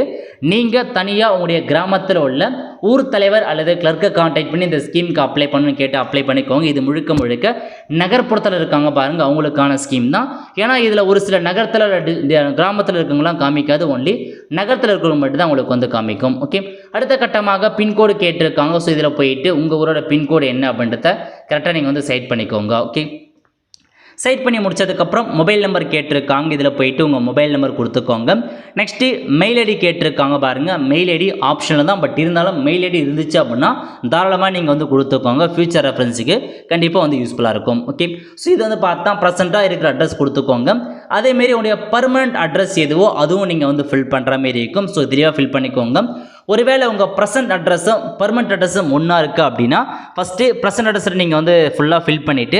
நீங்கள் தனியாக உங்களுடைய கிராமத்தில் உள்ள ஊர் தலைவர் அல்லது கிளர்க்கை கான்டாக்ட் பண்ணி இந்த ஸ்கீமுக்கு அப்ளை பண்ணணும்னு கேட்டு அப்ளை பண்ணிக்கோங்க. இது முழுக்க முழுக்க நகர்ப்புறத்தில் இருக்காங்க பாருங்கள், அவங்களுக்கான ஸ்கீம் தான். ஏன்னா இதில் ஒரு சில நகரத்தில் கிராமத்தில் இருக்கவங்களாம் காமிக்காது, ஒன்லி நகரத்தில் இருக்கிறவங்க மட்டும் தான் உங்களுக்கு வந்து காமிக்கும். ஓகே. அடுத்த கட்டமாக பின்கோடு கேட்டிருக்காங்க. ஸோ இதில் போயிட்டு உங்கள் ஊரோட பின்கோடு என்ன அப்படின்றத கரெக்டாக நீங்கள் வந்து செட் பண்ணிக்கோங்க. ஓகே. செட் பண்ணி முடிச்சதுக்கப்புறம் மொபைல் நம்பர் கேட்டிருக்காங்க, இதில் போயிட்டு உங்கள் மொபைல் நம்பர் கொடுத்துக்கோங்க. நெக்ஸ்ட்டு மெயில் ஐடி கேட்டிருக்காங்க பாருங்கள், மெயில் ஐடி ஆப்ஷனில் தான், பட் இருந்தாலும் மெயில் ஐடி இருந்துச்சு அப்படின்னா தாராளமாக நீங்கள் வந்து கொடுத்துக்கோங்க, ஃபியூச்சர் ரெஃபரன்ஸுக்கு கண்டிப்பாக வந்து யூஸ்ஃபுல்லாக இருக்கும். ஓகே. ஸோ இது வந்து பார்த்தா ப்ரெசென்ட்டாக இருக்கிற அட்ரஸ் கொடுத்துக்கோங்க. அதேமாரி உங்களுடைய பர்மனெண்ட் அட்ரஸ் எதுவோ அதுவும் நீங்கள் வந்து ஃபில் பண்ணுற மாரி இருக்கும். ஸோ தெளிவாக ஃபில் பண்ணிக்கோங்க. ஒருவேளை உங்கள் ப்ரெசன்ட் அட்ரஸும் பர்மனெண்ட் அட்ரஸும் ஒன்றா இருக்குது அப்படின்னா ஃபஸ்ட்டு ப்ரெசன்ட் அட்ரஸை நீங்கள் வந்து ஃபுல்லாக ஃபில் பண்ணிவிட்டு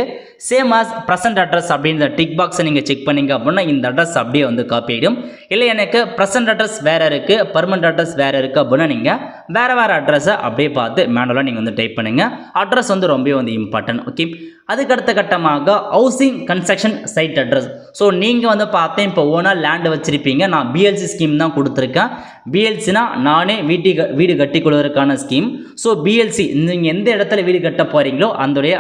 சேம் ஆஸ் ப்ரெசன்ட் அட்ரஸ் அப்படின்ற டிக் பாக்ஸை நீங்கள் செக் பண்ணிங்க அப்படின்னா இந்த அட்ரஸ் அப்படியே வந்து காப்பி ஆகிடும். இல்லை எனக்கு ப்ரெசன்ட் அட்ரஸ் வேறு இருக்குது, பர்மனெண்ட் அட்ரஸ் வேறு இருக்குது அப்படின்னா நீங்கள் வேறு அட்ரஸை அப்படியே பார்த்து மேனுவலாக நீங்கள் வந்து டைப் பண்ணுங்கள். அட்ரஸ் வந்து ரொம்ப வந்து இம்பார்ட்டன்ட். ஓகே, அதுக்கடுத்த கட்டமாக housing construction site address. So நீங்கள் வந்து பார்த்தேன் இப்போ ஓனாக லேண்டு வச்சுருப்பீங்க. நான் பிஎல்சி ஸ்கீம் தான் கொடுத்துருக்கேன். பிஎல்சினா நானே வீடு கட்டி கொள்வதற்கான ஸ்கீம். ஸோ பிஎல்சி நீங்கள் எந்த இடத்துல வீடு கட்ட போகிறீங்களோ அதோடைய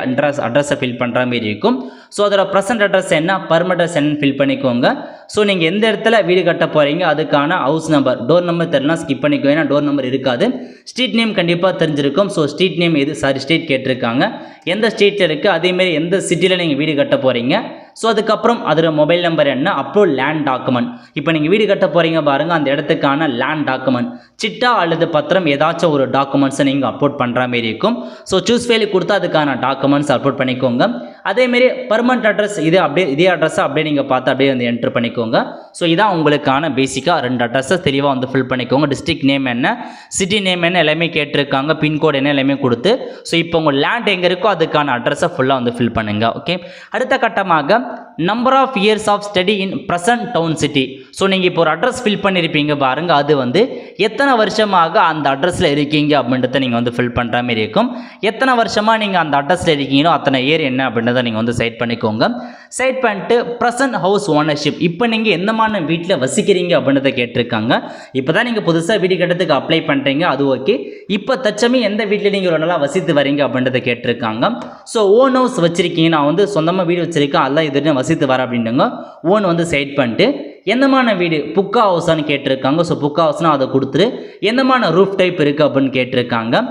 அட்ரஸை ஃபில் பண்ணுற மாரி இருக்கும். ஸோ அதோட ப்ரெசன்ட் அட்ரஸ் என்ன, பர்மனெண்ட் அட்ரஸ் என்னன்னு ஃபில் பண்ணிக்கோங்க. ஸோ நீங்கள் எந்த இடத்துல வீடு கட்ட போகிறீங்க அதுக்கான ஹவுஸ் நம்பர், டோர் நம்பர் தெரியலாம் ஸ்கிப் பண்ணிக்கோ, ஏன்னா டோர் நம்பர் இருக்காது. ஸ்ட்ரீட் நேம் கண்டிப்பாக தெரிஞ்சிருக்கும். ஸோ ஸ்ட்ரீட் நேம் ஸ்ட்ரீட் கேட்டிருக்காங்க, எந்த ஸ்ட்ரீட்டில் இருக்குது, அதேமாரி எந்த சிட்டியில் நீங்கள் வீடு கட்ட போகிறீங்க. ஸோ அதுக்கப்புறம் அதோட மொபைல் நம்பர் என்ன, அப்புறம் லேண்ட் டாக்குமெண்ட். இப்போ நீங்கள் வீடு கட்ட போகிறீங்க பாருங்கள், அந்த இடத்துக்கான லேண்ட் டாக்குமெண்ட், சிட்டா அல்லது பத்திரம் ஏதாச்சும் ஒரு டாக்குமெண்ட்ஸை நீங்கள் அப்லோட் பண்ணுற மாரி இருக்கும். ஸோ சூஸ் ஃபைல் கொடுத்தா அதுக்கான டாக்குமெண்ட்ஸ் அப்லோட் பண்ணிக்கோங்க. அதேமாரி பர்மனெண்ட் அட்ரஸ் இதே அட்ரஸை அப்படியே நீங்கள் பார்த்து அப்படியே வந்து என்ட்ரு பண்ணிக்கோங்க. ஸோ இதான் உங்களுக்கான பேசிக்காக 2 அட்ரஸை தெளிவாக வந்து ஃபில் பண்ணிக்கோங்க. டிஸ்ட்ரிக்ட் நேம் என்ன, சிட்டி நேம் என்ன எல்லாமே கேட்டிருக்காங்க, பின்கோடு என்ன எல்லாமே கொடுத்து. ஸோ இப்போ உங்கள் லேண்ட் எங்கே இருக்கோ அதுக்கான அட்ரஸை ஃபுல்லாக வந்து ஃபில் பண்ணுங்கள். ஓகே, அடுத்த கட்டமாக number of years of study in present town city. So நீங்கள் இப்போ ஒரு அட்ரஸ் ஃபில் பண்ணியிருப்பீங்க பாருங்கள், அது வந்து எத்தனை வருஷமாக அந்த அட்ரஸில் இருக்கீங்க அப்படின்றத நீங்கள் வந்து ஃபில் பண்ணுற மாதிரி இருக்கும். எத்தனை வருஷமாக நீங்கள் அந்த அட்ரஸில் இருக்கீங்களோ அத்தனை இயர் என்ன அப்படின்றத நீங்கள் வந்து செட் பண்ணிக்கோங்க. செட் பண்ணிட்டு ப்ரெசன்ட் ஹவுஸ் ஓனர்ஷிப், இப்போ நீங்கள் எந்தமான வீட்டில் வசிக்கிறீங்க அப்படின்றத கேட்டிருக்காங்க. இப்போ தான் நீங்கள் புதுசாக வீடு கட்டத்துக்கு அப்ளை பண்ணுறீங்க, அது ஓகே. இப்போ தச்சமே எந்த வீட்டில் நீங்கள் ஒரு நாளாக வசித்து வரீங்க அப்படின்றத கேட்டிருக்காங்க. ஸோ ஓன் ஹவுஸ் வச்சுருக்கீங்க, நான் வந்து சொந்தமாக வீடு வச்சுருக்கேன், அதெல்லாம் இது வசித்து வர அப்படின்னுங்க. ஓன் வந்து செட் பண்ணிட்டு எந்தமான வீடு, புக்கா ஹவுஸான்னு கேட்டிருக்காங்க. ஸோ புக்கா ஹவுஸ்னால் அதை கொடுத்துரு. எந்தமான ரூஃப் டைப் இருக்குது அப்படின்னு கேட்டிருக்காங்க.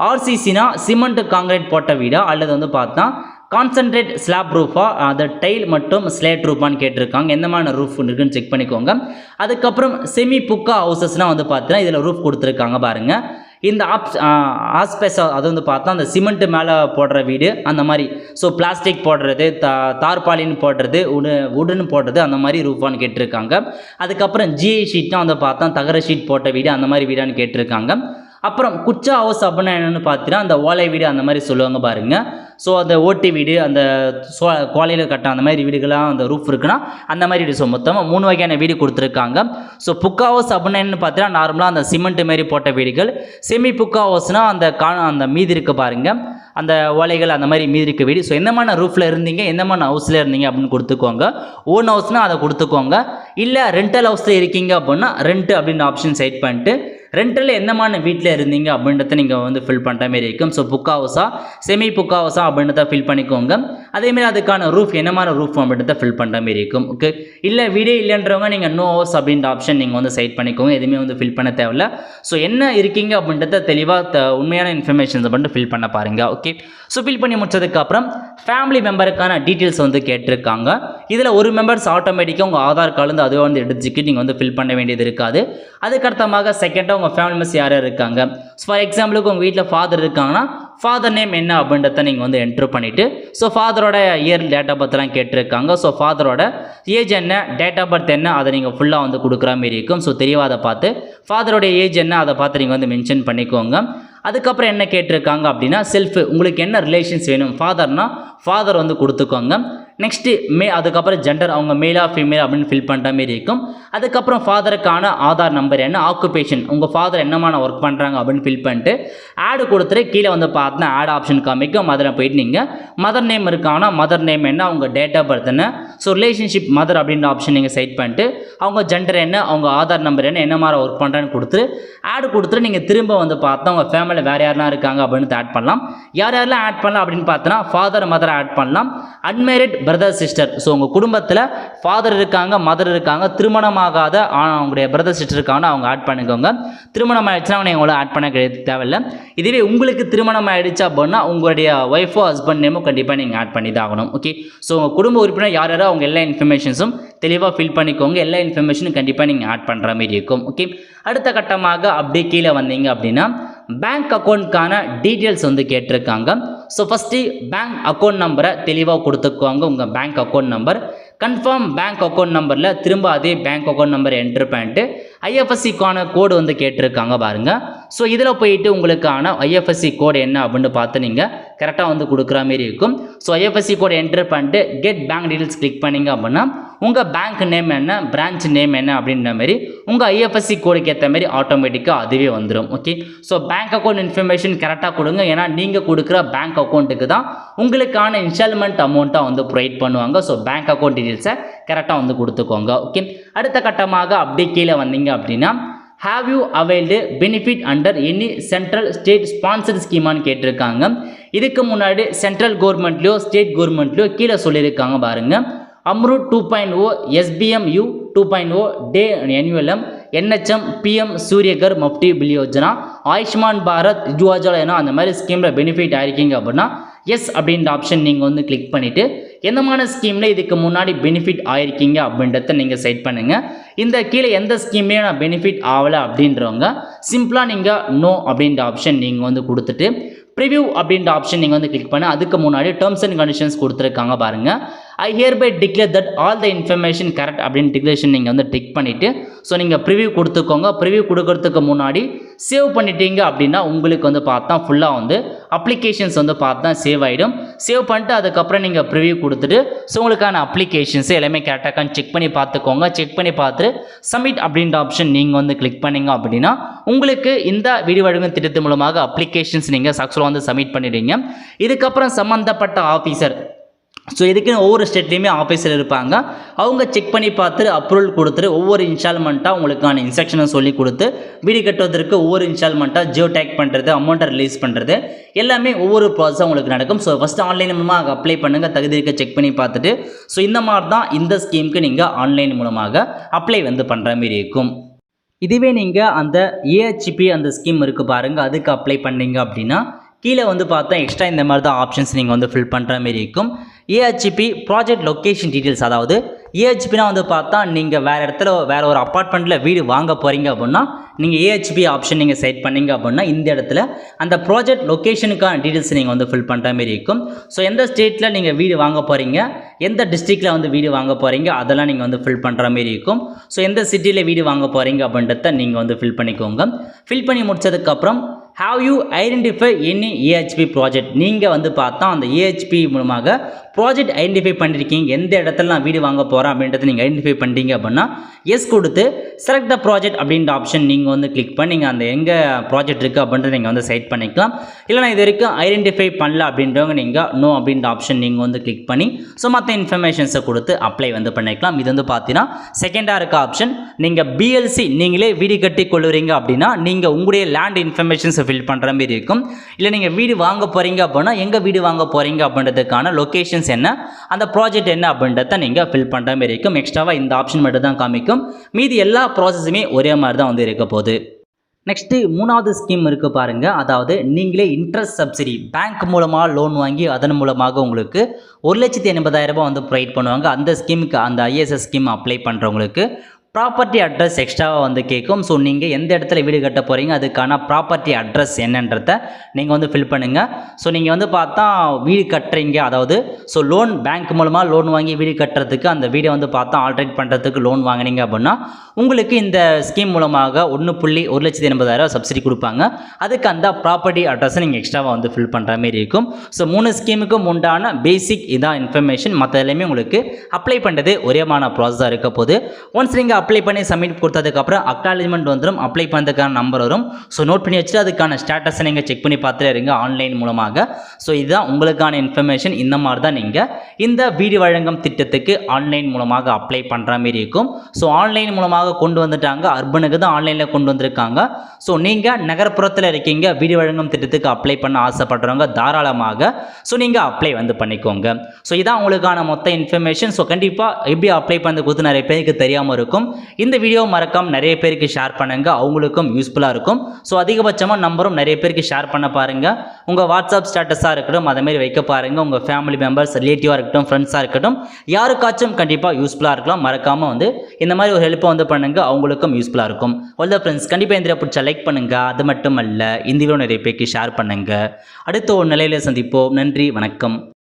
ஆர்சிசினா சிமெண்ட் காங்கிரீட் போட்ட வீடா அல்லது வந்து பார்த்தா கான்சன்ட்ரேட் ஸ்லாப் ரூஃபா, அதை டைல் மற்றும் ஸ்லேட் ரூஃபான்னு கேட்டிருக்காங்க. எந்தமான ரூஃப் இருக்குன்னு செக் பண்ணிக்கோங்க. அதுக்கப்புறம் செமி புக்கா ஹவுசஸ்னால் வந்து பார்த்தீங்கன்னா இதில் ரூஃப் கொடுத்துருக்காங்க பாருங்கள். இந்த ஆஸ்பெஸ் அது வந்து பார்த்தா அந்த சிமெண்ட்டு மேலே போடுற வீடு அந்த மாதிரி. ஸோ பிளாஸ்டிக் போடுறது, தார்பாலின் போடுறது, உடன் போடுறது அந்த மாதிரி ரூஃபான்னு கேட்டிருக்காங்க. அதுக்கப்புறம் ஜிஐ ஷீட்னா வந்து பார்த்தா தகர ஷீட் போட்ட வீடு அந்த மாதிரி வீடான்னு கேட்டிருக்காங்க. அப்புறம் குச்சா ஹவுஸ் அப்படின்னா என்னென்னு பார்த்தீங்கன்னா அந்த ஓலை வீடு அந்த மாதிரி சொல்லுவாங்க பாருங்கள். ஸோ அந்த ஓட்டி வீடு, அந்த கோலையில் கட்ட அந்த மாதிரி வீடுகளாக அந்த ரூஃப் இருக்குன்னா அந்த மாதிரி வீடு. ஸோ மொத்தமாக 3 வகையான வீடு கொடுத்துருக்காங்க. ஸோ புக்கா ஹவுஸ் அப்படின்னா என்னென்னு பார்த்தீங்கன்னா நார்மலாக அந்த சிமெண்ட் மாரி போட்ட வீடுகள். செமி புக்கா ஹவுஸ்னால் அந்த மீதி இருக்க பாருங்கள், அந்த ஓலைகள் அந்த மாதிரி மீதி இருக்க வீடு. ஸோ எந்தமான ரூஃபில் இருந்தீங்க, எந்தமான ஹவுஸில் இருந்தீங்க அப்படின்னு கொடுத்துக்கோங்க. ஓன் ஹவுஸ்னால் அதை கொடுத்துக்கோங்க. இல்லை ரெண்டல் ஹவுஸில் இருக்கீங்க அப்படின்னா ரெண்ட் அப்படின்னு ஆப்ஷன் செட் பண்ணிட்டு ரெண்டலில் எந்தமான வீட்டில் இருந்தீங்க அப்படின்றத நீங்கள் வந்து ஃபில் பண்ணுற மாரி இருக்கும். ஸோ புக்கா ஹவுஸா செமி புக்கா ஹவுஸா அப்படின்றத ஃபில் பண்ணிக்கோங்க. அதேமாரி அதுக்கான ரூஃப் என்னமான ரூஃப் அப்படின்றத ஃபில் பண்ணுற மாரி இருக்கும். ஓகே, இல்லை வீடே இல்லைன்றவங்க நீங்கள் நோ ஹவுஸ் அப்படின்ற ஆப்ஷன் நீங்கள் வந்து செட் பண்ணிக்கோங்க. எதுவுமே வந்து ஃபில் பண்ண தேவையில்ல. ஸோ என்ன இருக்கீங்க அப்படின்றத தெளிவாக உண்மையான இன்ஃபர்மேஷன்ஸை மட்டும் ஃபில் பண்ண பாருங்கள். ஓகே, ஸோ ஃபில் பண்ணி முடிச்சதுக்கப்புறம் ஃபேமிலி மெம்பருக்கான டீட்டெயில்ஸ் வந்து கேட்டிருக்காங்க. இதில் ஒரு மெம்பர்ஸ் ஆட்டோமேட்டிக்காக உங்கள் ஆதார் கார்டு வந்து அதுவே வந்து எடுத்துக்கிட்டு நீங்கள் வந்து ஃபில் பண்ண வேண்டியது இருக்காது. அதுக்கடுத்தமாக செகண்டாக உங்கள் ஃபேமிலி மெம்பர்ஸ் யார் இருக்காங்க. ஃபார் எக்ஸாம்பிளுக்கு உங்கள் வீட்டில் ஃபாதர் இருக்காங்கன்னா ஃபாதர் நேம் என்ன அப்படின்றத நீங்கள் வந்து என்ட்ரு பண்ணிவிட்டு ஸோ ஃபாதரோட இயர் டேட் ஆஃப் பர்த்லாம் கேட்டிருக்காங்க. ஸோ ஃபாதரோட ஏஜ் என்ன, டேட் ஆஃப் பர்த் என்ன, அதை நீங்கள் ஃபுல்லாக வந்து கொடுக்குற மாரி இருக்கும். ஸோ தெளிவாக அதை பார்த்து ஃபாதரோடைய ஏஜ் என்ன அதை பார்த்து நீங்கள் வந்து மென்ஷன் பண்ணிக்கோங்க. அதுக்கப்புறம் என்ன கேட்டிருக்காங்க அப்படின்னா செல்ஃபு, உங்களுக்கு என்ன ரிலேஷன்ஸ் வேணும், ஃபாதர்னா ஃபாதர் வந்து கொடுத்துக்கோங்க. நெக்ஸ்ட்டு அதுக்கப்புறம் ஜெண்டர், அவங்க மேலா ஃபீமேல் அப்படின்னு ஃபில் பண்ணுற மாரி இருக்கும். அதுக்கப்புறம் ஃபாதருக்கான ஆதார் நம்பர் என்ன, ஆக்குபேஷன், உங்கள் ஃபாதர் என்னமான ஒர்க் பண்ணுறாங்க அப்படின்னு ஃபில் பண்ணிட்டு ஆடு கொடுத்துட்டு கீழே வந்து பார்த்தா ஆட் ஆப்ஷன் காமிக்கும். அதில் போயிட்டு நீங்கள் மதர் நேம் இருக்காங்கன்னா மதர் நேம் என்ன, அவங்க டேட் ஆஃப் பர்த் என்ன, ஸோ ரிலேஷன்ஷிப் மதர் அப்படின்ற ஆப்ஷன் நீங்கள் செட் பண்ணிட்டு அவங்க ஜெண்டர் என்ன, அவங்க ஆதார் நம்பர் என்ன மாதிரி ஒர்க் பண்ணுறான்னு கொடுத்துட்டு ஆடு கொடுத்துட்டு நீங்கள் திரும்ப வந்து பார்த்தா உங்கள் ஃபேமிலியில் வேறு யாரெல்லாம் இருக்காங்க அப்படின்னு ஆட் பண்ணலாம். யாரெல்லாம் ஆட் பண்ணலாம் அப்படின்னு பார்த்தோன்னா ஃபாதர் மதர் ஆட் பண்ணலாம். அன்மேரிட் பிரதர் சிஸ்டர், ஸோ உங்கள் குடும்பத்தில் ஃபாதர் இருக்காங்க மதர் இருக்காங்க, திருமணமாகாத அவங்களுடைய பிரதர் சிஸ்டர் இருக்காங்கன்னா அவங்க ஆட் பண்ணிக்கோங்க. திருமணம் ஆகிடுச்சுன்னா அவங்க உங்களை ஆட் பண்ண தேவையில்லை. இதுவே உங்களுக்கு திருமணம் ஆகிடுச்சு அப்படின்னா உங்களுடைய ஒய்ஃபோ ஹஸ்பண்ட் நேமோ கண்டிப்பாக நீங்கள் ஆட் பண்ணி தான் ஆகணும். ஓகே, ஸோ உங்கள் குடும்ப உறுப்பினர் யார் யாரோ அவங்க எல்லா இன்ஃபர்மேஷன்ஸும் தெளிவாக ஃபில் பண்ணிக்கோங்க. எல்லா இன்ஃபர்மேஷனும் கண்டிப்பாக நீங்கள் ஆட் பண்ணுற மாதிரி இருக்கும். ஓகே, அடுத்த கட்டமாக அப்படியே கீழே வந்தீங்க அப்படின்னா பேங்க் அக்கௌண்ட்கான டீட்டெயில்ஸ் வந்து கேட்டிருக்காங்க. ஸோ ஃபஸ்ட்டு பேங்க் அக்கௌண்ட் நம்பரை தெளிவாக கொடுத்துக்குவாங்க. உங்கள் bank account number confirm bank account நம்பரில் திரும்ப அதே பேங்க் அக்கௌண்ட் நம்பர் என்ட்ரு பண்ணிட்டு ஐஎஃப்எஸ்சிக்கான கோடு வந்து கேட்டிருக்காங்க பாருங்கள். ஸோ இதில் போயிட்டு உங்களுக்கான ஐஎஃப்எஸ்சி கோடு என்ன அப்படின்னு பார்த்து நீங்கள் கரெக்டாக வந்து கொடுக்குற மாரி இருக்கும். ஸோ ஐஎஃப்எஸ்சி கோடு என்ட்ரு பண்ணிட்டு கெட் பேங்க் டீட்டெயில்ஸ் கிளிக் பண்ணிங்க அப்படின்னா உங்கள் பேங்க் நேம் என்ன, பிரான்ச் நேம் என்ன அப்படின்ற மாதிரி உங்கள் ஐஎஃப்எஸ்சி கோடுக்கு ஏற்ற மாதிரி ஆட்டோமேட்டிக்காக அதுவே வந்துடும். Okay, so bank account information கரெக்டாக கொடுங்க. ஏன்னா நீங்கள் கொடுக்குற பேங்க் அக்கௌண்ட்டுக்கு தான் உங்களுக்கான இன்ஸ்டால்மெண்ட் அமௌண்ட்டாக வந்து ப்ரொவைட் பண்ணுவாங்க. ஸோ பேங்க் அக்கௌண்ட் டீட்டெயில்ஸை கரெக்டாக வந்து கொடுத்துக்கோங்க. ஓகே, அடுத்த கட்டமாக அப்படியே கீழே வந்தீங்க அப்படின்னா have you availed benefit under any central state sponsored ஸ்கீமான்னு கேட்டிருக்காங்க. இதுக்கு முன்னாடி சென்ட்ரல் கவர்மெண்ட்லையோ ஸ்டேட் கவர்மெண்ட்லையோ கீழே சொல்லியிருக்காங்க பாருங்க. அம்ருத் 2.0, SBMU 2.0, டே NULM, NHM, PM Surya Ghar mufti bill Yojana, Ayushman Bharat, Ujjwala அந்த மாதிரி ஸ்கீமில் பெனிஃபிட் ஆயிருக்கீங்க அப்படின்னா எஸ் அப்படின்ற ஆப்ஷன் நீங்கள் வந்து கிளிக் பண்ணிவிட்டு எந்தமான ஸ்கீமில் இதுக்கு முன்னாடி பெனிஃபிட் ஆயிருக்கீங்க அப்படின்றத நீங்கள் செட் பண்ணுங்கள். இந்த கீழே எந்த ஸ்கீம்லேயே நான் பெனிஃபிட் ஆகலை அப்படின்றவங்க சிம்பிளாக நீங்கள் நோ அப்படின்ற ஆப்ஷன் நீங்கள் வந்து கொடுத்துட்டு ப்ரிவ்யூ அப்படின்ற ஆப்ஷன் நீங்கள் வந்து கிளிக் பண்ணி அதுக்கு முன்னாடி டேர்ம்ஸ் அண்ட் கண்டிஷன்ஸ் கொடுத்துருக்காங்க பாருங்கள். I hereby declare that all the information correct அப்படின்னு டிக்ளரேஷன் நீங்கள் வந்து டிக் பண்ணிவிட்டு ஸோ நீங்கள் ப்ரிவ்யூ கொடுத்துக்கோங்க. ப்ரிவ்யூ கொடுக்கறதுக்கு முன்னாடி சேவ் பண்ணிட்டீங்க அப்படின்னா உங்களுக்கு வந்து பார்த்தா ஃபுல்லாக வந்து அப்ளிகேஷன்ஸ் வந்து பார்த்தா சேவ் ஆகிடும். சேவ் பண்ணிட்டு அதுக்கப்புறம் நீங்கள் ப்ரிவ்யூ கொடுத்துட்டு ஸோ உங்களுக்கான அப்ளிகேஷன்ஸ் எல்லாமே கரெக்டாக செக் பண்ணி பார்த்துக்கோங்க. செக் பண்ணி பார்த்துட்டு சப்மிட் அப்படின்ற ஆப்ஷன் நீங்கள் வந்து கிளிக் பண்ணிங்க அப்படின்னா உங்களுக்கு இந்த வீடியோ வழங்கும் திட்டத்தின் மூலமாக அப்ளிகேஷன்ஸ் நீங்கள் சக்ஸஸ்ஃபுல்லாக வந்து சப்மிட் பண்ணிடுங்க. இதுக்கப்புறம் சம்மந்தப்பட்ட ஆஃபீஸர் ஸோ இதுக்குன்னு ஒவ்வொரு ஸ்டேட்லேயுமே ஆஃபீஸர் இருப்பாங்க. அவங்க செக் பண்ணி பார்த்துட்டு அப்ரூவல் கொடுத்துட்டு ஒவ்வொரு இன்ஸ்டால்மெண்ட்டாக உங்களுக்கான இன்ஸ்ட்ரக்ஷனை சொல்லி கொடுத்து வீடு கட்டுவதற்கு ஒவ்வொரு இன்ஸ்டால்மெண்ட்டாக ஜியோ டேக் பண்ணுறது, அமௌண்ட்டை ரிலீஸ் பண்ணுறது எல்லாமே ஒவ்வொரு ப்ராசஸாக உங்களுக்கு நடக்கும். ஸோ ஃபஸ்ட்டு ஆன்லைன் மூலமாக அப்ளை பண்ணுங்கள், தகுதி இருக்க செக் பண்ணி பார்த்துட்டு ஸோ இந்த மாதிரி தான் இந்த ஸ்கீமுக்கு நீங்கள் ஆன்லைன் மூலமாக அப்ளை வந்து பண்ணுற மாதிரி இருக்கும். இதுவே நீங்கள் அந்த ஏஹெச்பி அந்த ஸ்கீம் இருக்குது பாருங்கள், அதுக்கு அப்ளை பண்ணீங்க அப்படின்னா கீழே வந்து பார்த்தா எக்ஸ்ட்ரா இந்த மாதிரி தான் ஆப்ஷன்ஸ் நீங்கள் வந்து ஃபில் பண்ணுற மாதிரி இருக்கும். ஏஹெச்பி ப்ராஜெக்ட் லொக்கேஷன் டீட்டெயில்ஸ், அதாவது ஏஹெச்பினா வந்து பார்த்தா நீங்கள் வேறு இடத்துல வேறு ஒரு அப்பார்ட்மெண்ட்டில் வீடு வாங்க போகிறீங்க அப்படின்னா நீங்கள் ஏஹெச்பி ஆப்ஷன் நீங்கள் செட் பண்ணிங்க அப்படின்னா இந்த இடத்துல அந்த ப்ராஜெக்ட் லொக்கேஷனுக்கான டீட்டெயில்ஸ் நீங்கள் வந்து ஃபில் பண்ணுற மாதிரி இருக்கும். ஸோ எந்த ஸ்டேட்டில் நீங்கள் வீடு வாங்க போகிறீங்க, எந்த டிஸ்ட்ரிக்டில் வந்து வீடு வாங்க போகிறீங்க அதெல்லாம் நீங்கள் வந்து ஃபில் பண்ணுற மாதிரி இருக்கும். ஸோ எந்த சிட்டியில் வீடு வாங்க போகிறீங்க அப்படின்றத நீங்கள் வந்து ஃபில் பண்ணிக்கோங்க. ஃபில் பண்ணி முடிச்சதுக்கப்புறம் have you identify any AHP project, நீங்கள் வந்து பார்த்தா அந்த ஏஹெச்பி மூலமாக ப்ராஜெக்ட் ஐடென்டிஃபை பண்ணியிருக்கீங்க, எந்த இடத்துல நான் வீடு வாங்க போகிறேன் அப்படின்றத நீங்கள் ஐடென்டிஃபை பண்ணிட்டீங்க அப்படின்னா எஸ் கொடுத்து செலக்ட் த ப்ராஜெக்ட் அப்படின்ற ஆப்ஷன் நீங்கள் வந்து கிளிக் பண்ணி நீங்கள் அந்த எங்கே ப்ராஜெக்ட் இருக்குது அப்படின்றத நீங்கள் வந்து செட் பண்ணிக்கலாம். இல்லை நான் இது வரைக்கும் ஐடென்டிஃபை பண்ணல அப்படின்றவங்க நீங்கள் நோ அப்படின்ற ஆப்ஷன் நீங்கள் வந்து கிளிக் பண்ணி ஸோ மற்ற இன்ஃபர்மேஷன்ஸை கொடுத்து அப்ளை வந்து பண்ணிக்கலாம். இது வந்து பார்த்தீங்கன்னா செகண்டாக இருக்க ஆப்ஷன். நீங்கள் பிஎல்சி நீங்களே வீடு கட்டி கொள்ளுறீங்க அப்படின்னா நீங்கள் உங்களுடைய லேண்ட் இன்ஃபர்மேஷன்ஸை ஃபில் பண்ணுற மாதிரி இருக்கும். இல்லை நீங்கள் வீடு வாங்க போகிறீங்க அப்படின்னா எங்கே வீடு வாங்க போகிறீங்க அப்படின்றதுக்கான லொக்கேஷன்ஸ் என்ன, அந்த ப்ராஜெக்ட் என்ன அப்படின்றத நீங்கள் ஃபில் பண்ணுற மாதிரி இருக்கும். எக்ஸ்ட்ராவாக இந்த ஆப்ஷன் மட்டும் தான் காமிக்கும், மீதி எல்லா ப்ராசஸுமே ஒரே மாதிரி தான் வந்து இருக்க போகுது. நெக்ஸ்ட்டு மூணாவது ஸ்கீம் இருக்குது பாருங்கள், அதாவது நீங்களே இன்ட்ரெஸ்ட் சப்சிடி பேங்க் மூலமாக லோன் வாங்கி அதன் மூலமாக உங்களுக்கு 1,80,000 வந்து ப்ரொவைட் பண்ணுவாங்க. அந்த ஸ்கீமுக்கு அந்த ஐஎஸ்எஸ் ஸ்கீம் அப்ளை பண்ணுறவங்களுக்கு ப்ராப்பர்ட்டி அட்ரஸ் எக்ஸ்ட்ராவாக வந்து கேட்கும். ஸோ நீங்கள் எந்த இடத்துல வீடு கட்ட போகிறீங்க அதுக்கான ப்ராப்பர்ட்டி அட்ரஸ் என்னன்றத நீங்கள் வந்து ஃபில் பண்ணுங்கள். ஸோ நீங்கள் வந்து பார்த்தா வீடு கட்டுறீங்க, அதாவது ஸோ லோன் பேங்க் மூலமாக லோன் வாங்கி வீடு கட்டுறதுக்கு அந்த வீடை வந்து பார்த்தா ஆல்ட்ரேட் பண்ணுறதுக்கு லோன் வாங்கினீங்க அப்படின்னா உங்களுக்கு இந்த ஸ்கீம் மூலமாக 1,80,000 சப்சிடி கொடுப்பாங்க. அதுக்கு அந்த ப்ராப்பர்ட்டி அட்ரஸை நீங்கள் எக்ஸ்ட்ராவாக வந்து ஃபில் பண்ணுற மாதிரி இருக்கும். ஸோ 3 ஸ்கீமுக்கும் உண்டான பேசிக் இதான் இன்ஃபர்மேஷன். மற்ற எல்லாமே உங்களுக்கு அப்ளை பண்ணுறது ஒரேமான ப்ராசஸாக இருக்க போது. ஒன்ஸ் நீங்கள் அப்ளை பண்ணி சப்மிட் கொடுத்ததுக்கப்புறம் அக்னாலஜ்மெண்ட் வந்துடும், அப்ளை பண்ணுறதுக்கான நம்பர் வரும். ஸோ நோட் பண்ணி வச்சுட்டு அதுக்கான ஸ்டேட்டஸை நீங்கள் செக் பண்ணி பார்த்துட்டு இருங்க ஆன்லைன் மூலமாக. ஸோ இதுதான் உங்களுக்கான இன்ஃபர்மேஷன். இந்த மாதிரி தான் நீங்கள் இந்த வீடு வழங்கும் திட்டத்துக்கு ஆன்லைன் மூலமாக அப்ளை பண்ணுற மாதிரி இருக்கும். ஸோ ஆன்லைன் மூலமாக கொண்டு வந்துட்டாங்க, அர்பனுக்கு தான் ஆன்லைனில் கொண்டு வந்திருக்காங்க. ஸோ நீங்கள் நகர்ப்புறத்தில் இருக்கீங்க, வீடு வழங்கும் திட்டத்துக்கு அப்ளை பண்ண ஆசைப்படுறவங்க தாராளமாக ஸோ நீங்கள் அப்ளை வந்து பண்ணிக்கோங்க. ஸோ இதான் உங்களுக்கான மொத்த இன்ஃபர்மேஷன். ஸோ கண்டிப்பாக எப்படி அப்ளை பண்ணது கொடுத்து நிறைய பேருக்கு தெரியாமல் இருக்கும். இந்த வீடியோ மறக்காம நிறைய பேருக்கு ஷேர் பண்ணுங்க, அவங்களுக்கும் யூஸ்ஃபுல்லாக இருக்கும். ஸோ அதிகபட்சமாக நம்பரும் நிறைய பேருக்கு ஷேர் பண்ண பாருங்க. உங்கள் வாட்ஸ்அப் ஸ்டேட்டஸாக இருக்கட்டும் அதேமாதிரி வைக்க பாருங்க. உங்கள் ஃபேமிலி மெம்பர்ஸ், ரிலேட்டிவாக இருக்கட்டும், ஃப்ரெண்ட்ஸாக இருக்கட்டும், யாருக்காச்சும் கண்டிப்பாக யூஸ்ஃபுல்லாக இருக்கலாம். மறக்காமல் வந்து இந்த மாதிரி ஒரு ஹெல்ப்பை வந்து பண்ணுங்க, அவங்களுக்கும் யூஸ்ஃபுல்லாக இருக்கும். ஆல் ஃப்ரெண்ட்ஸ், கண்டிப்பாக இந்த பிடிச்ச லைக் பண்ணுங்க. அது மட்டும் அல்ல இந்த வீடியோ நிறைய பேருக்கு ஷேர் பண்ணுங்க. அடுத்த ஒரு நிலையில சந்திப்போம். நன்றி, வணக்கம்.